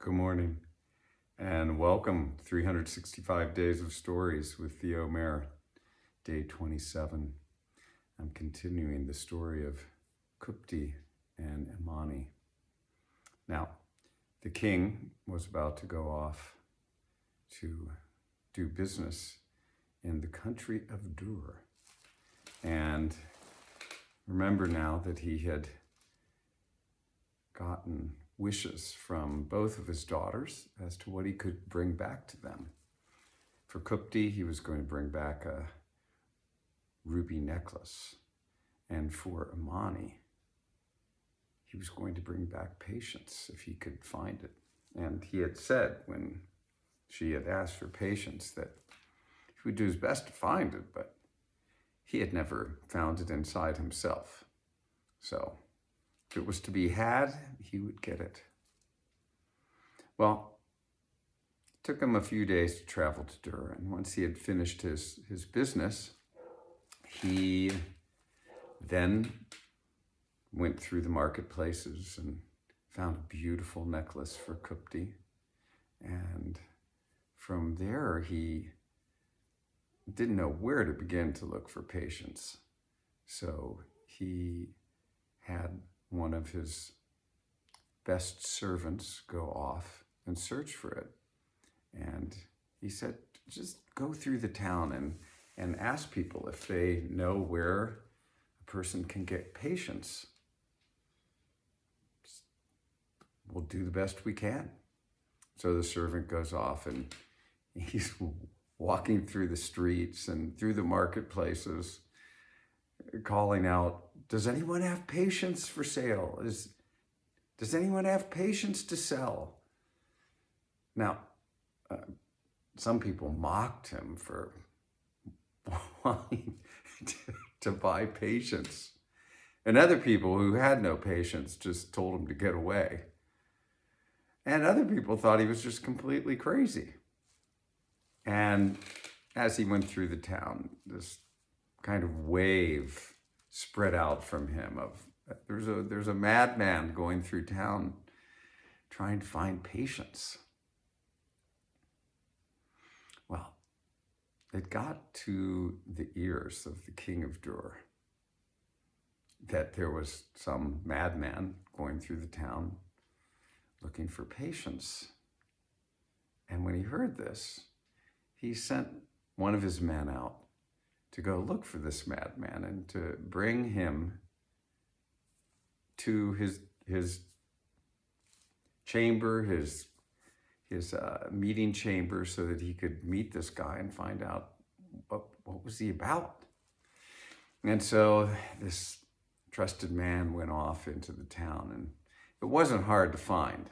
Good morning and welcome 365 Days of Stories with Theo Mayer, day 27. I'm continuing the story of Kupti and Imani. Now, the king was about to go off to do business in the country of Dur. And remember now that he had gotten wishes from both of his daughters as to what he could bring back to them. For Kupti, he was going to bring back a ruby necklace. And for Imani, he was going to bring back patience if he could find it. And he had said when she had asked for patience that he would do his best to find it, but he had never found it inside himself. So if it was to be had, he would get it. Well, it took him a few days to travel to Dur, and once he had finished his business, he then went through the marketplaces and found a beautiful necklace for Kupti. And from there, he didn't know where to begin to look for patience. So he had one of his best servants go off and search for it. And he said, just go through the town and ask people if they know where a person can get patience. We'll do the best we can. So the servant goes off and he's walking through the streets and through the marketplaces, calling out, does anyone have patience for sale? Does anyone have patience to sell? Now, some people mocked him for wanting to buy patience. And other people who had no patience just told him to get away. And other people thought he was just completely crazy. And as he went through the town, this kind of wave spread out from him of there's a madman going through town trying to find patience. Well, it got to the ears of the king of Dur that there was some madman going through the town looking for patience. And when he heard this, he sent one of his men out to go look for this madman and to bring him to his chamber, his meeting chamber, so that he could meet this guy and find out what was he about. And so this trusted man went off into the town, and it wasn't hard to find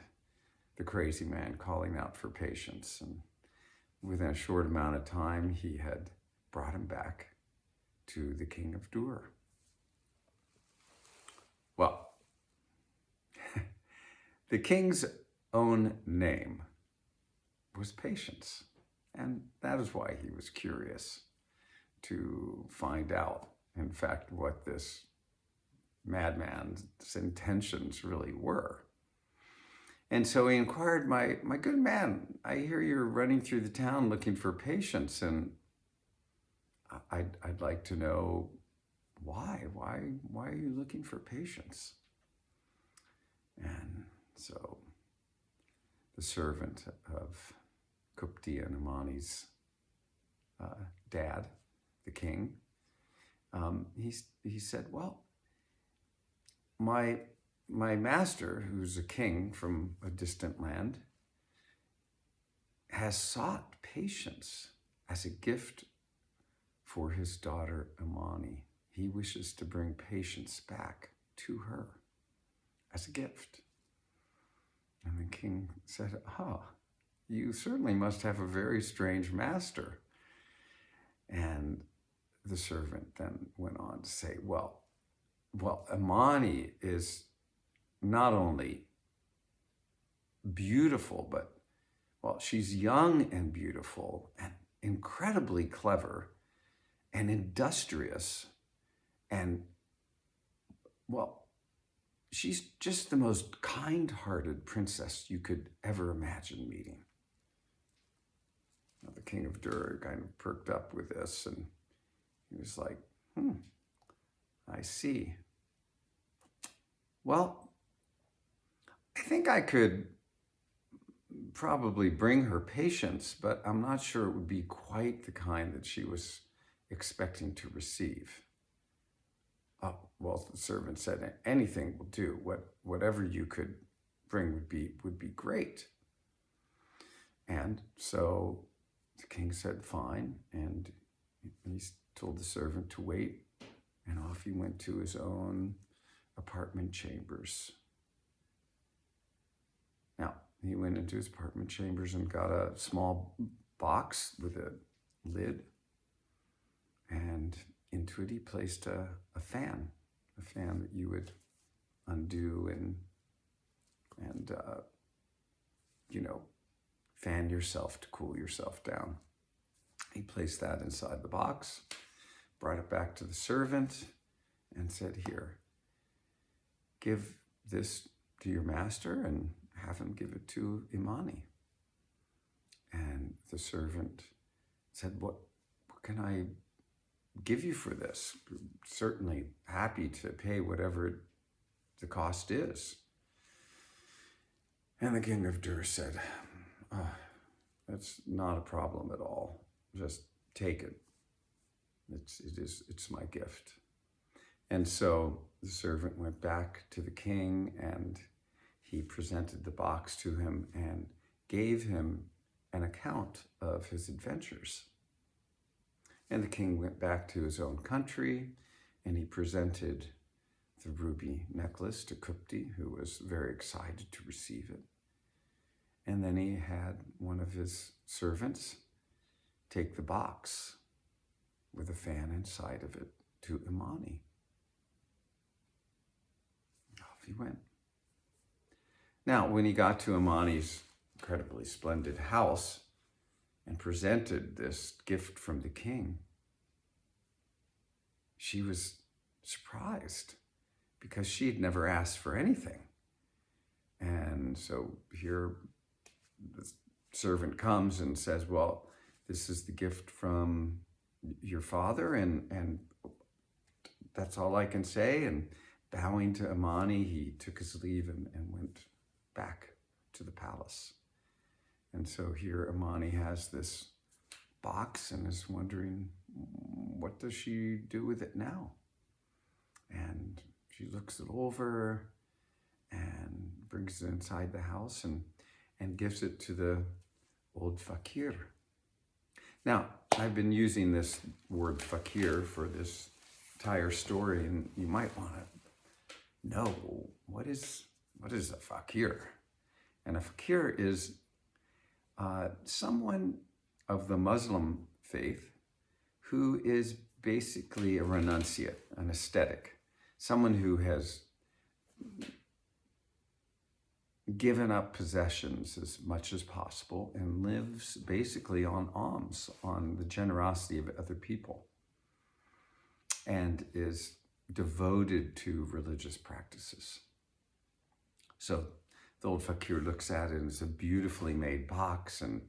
the crazy man calling out for patience. And within a short amount of time, he had brought him back to the king of Dur. Well, the king's own name was Patience, and that is why he was curious to find out, in fact, what this madman's intentions really were. And so he inquired, my good man, I hear you're running through the town looking for patience, and I'd like to know why are you looking for patience? And so the servant of Kupti and Imani's dad, the king, he said, well, my master, who's a king from a distant land, has sought patience as a gift for his daughter Imani. He wishes to bring patience back to her as a gift. And the king said, you certainly must have a very strange master. And the servant then went on to say, well, Imani is not only beautiful, but, she's young and beautiful and incredibly clever and industrious and, she's just the most kind-hearted princess you could ever imagine meeting. Now, the king of Dur kind of perked up with this, and he was like, I see. Well, I think I could probably bring her patience, but I'm not sure it would be quite the kind that she was expecting to receive. Oh, well, the servant said, anything will do. Whatever you could bring would be great. And so the king said, fine. And he told the servant to wait. And off he went to his own apartment chambers. Now, he went into his apartment chambers and got a small box with a lid. And into it he placed a fan that you would undo and fan yourself to cool yourself down. He placed that inside the box, brought it back to the servant, and said, here, give this to your master and have him give it to Imani. And the servant said, what can I give you for this? Certainly happy to pay whatever the cost is. And the king of Dur said, that's not a problem at all. Just take it. It's my gift. And so the servant went back to the king, and he presented the box to him and gave him an account of his adventures. And the king went back to his own country, and he presented the ruby necklace to Kupti, who was very excited to receive it. And then he had one of his servants take the box with a fan inside of it to Imani. Off he went. Now, when he got to Imani's incredibly splendid house and presented this gift from the king, she was surprised because she had never asked for anything. And so here the servant comes and says, well, this is the gift from your father, and that's all I can say. And bowing to Imani, he took his leave and went back to the palace. And so here Imani has this box and is wondering, what does she do with it now? And she looks it over and brings it inside the house and gives it to the old fakir. Now, I've been using this word fakir for this entire story, and you might want to know, what is a fakir? And a fakir is someone of the Muslim faith who is basically a renunciate, an ascetic, someone who has given up possessions as much as possible and lives basically on alms, on the generosity of other people, and is devoted to religious practices. So the old fakir looks at it, and it's a beautifully made box and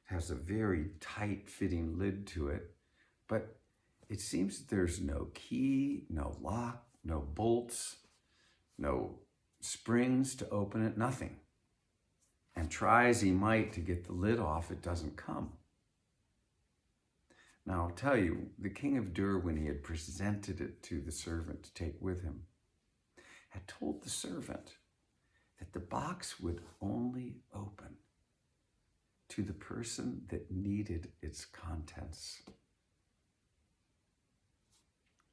has a very tight-fitting lid to it, but it seems that there's no key, no lock, no bolts, no springs to open it, nothing. And try as he might to get the lid off, it doesn't come. Now, I'll tell you, the king of Dur, when he had presented it to the servant to take with him, had told the servant that the box would only open to the person that needed its contents.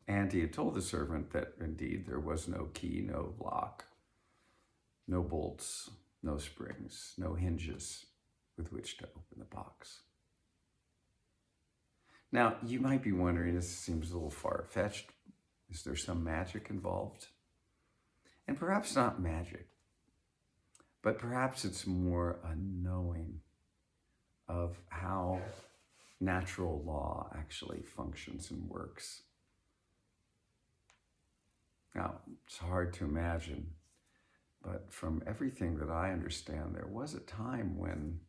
And he had told the servant that indeed there was no key, no lock, no bolts, no springs, no hinges with which to open the box. Now, you might be wondering, this seems a little far-fetched. Is there some magic involved? And perhaps not magic, but perhaps it's more a knowing of how natural law actually functions and works. Now, it's hard to imagine But from everything that I understand, there was a time when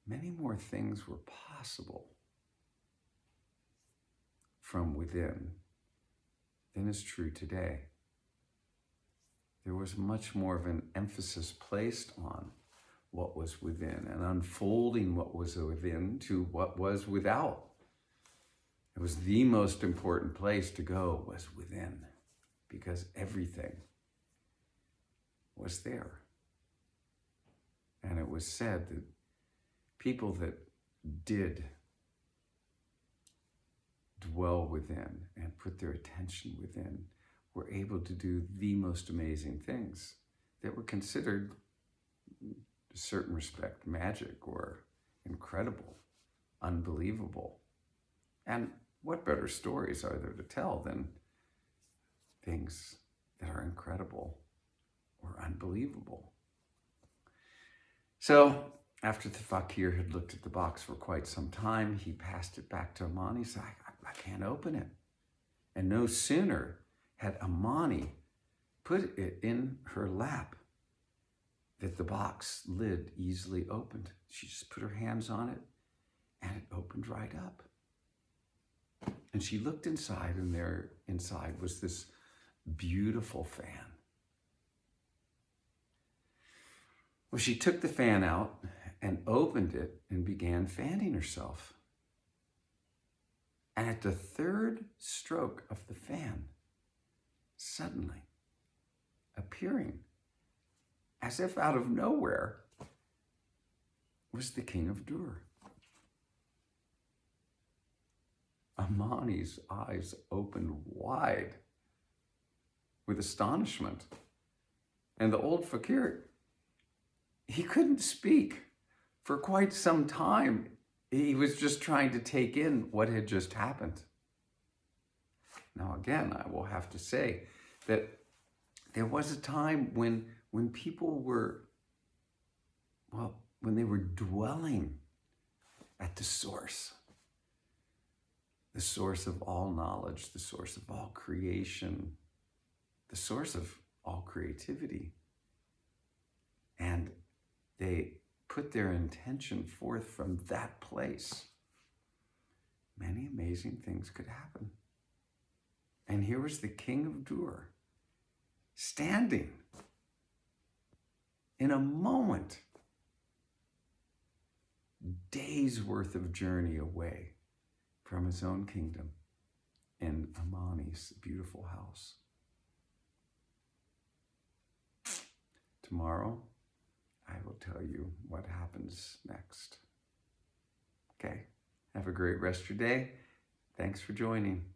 many more things were possible from within than is true today. There was much more of an emphasis placed on what was within and unfolding what was within to what was without. It was the most important place to go was within, because everything was there. And it was said that people that did dwell within and put their attention within were able to do the most amazing things that were considered, in a certain respect, magic or incredible, unbelievable. And what better stories are there to tell than things that are incredible or unbelievable? So after the fakir had looked at the box for quite some time, he passed it back to Imani. He said, I can't open it. And no sooner had Imani put it in her lap that the box lid easily opened. She just put her hands on it and it opened right up. And she looked inside, and there inside was this beautiful fan. Well, she took the fan out and opened it and began fanning herself. And at the third stroke of the fan, suddenly appearing, as if out of nowhere, was the king of Dur. Imani's eyes opened wide with astonishment. And the old fakir, he couldn't speak for quite some time. He was just trying to take in what had just happened. Now, again, I will have to say that there was a time when people were, when they were dwelling at the source of all knowledge, the source of all creation, the source of all creativity. And they put their intention forth from that place. Many amazing things could happen. And here was the king of Dur, standing in a moment, days worth of journey away from his own kingdom in Imani's beautiful house. Tomorrow, I will tell you what happens next. Okay, have a great rest of your day. Thanks for joining.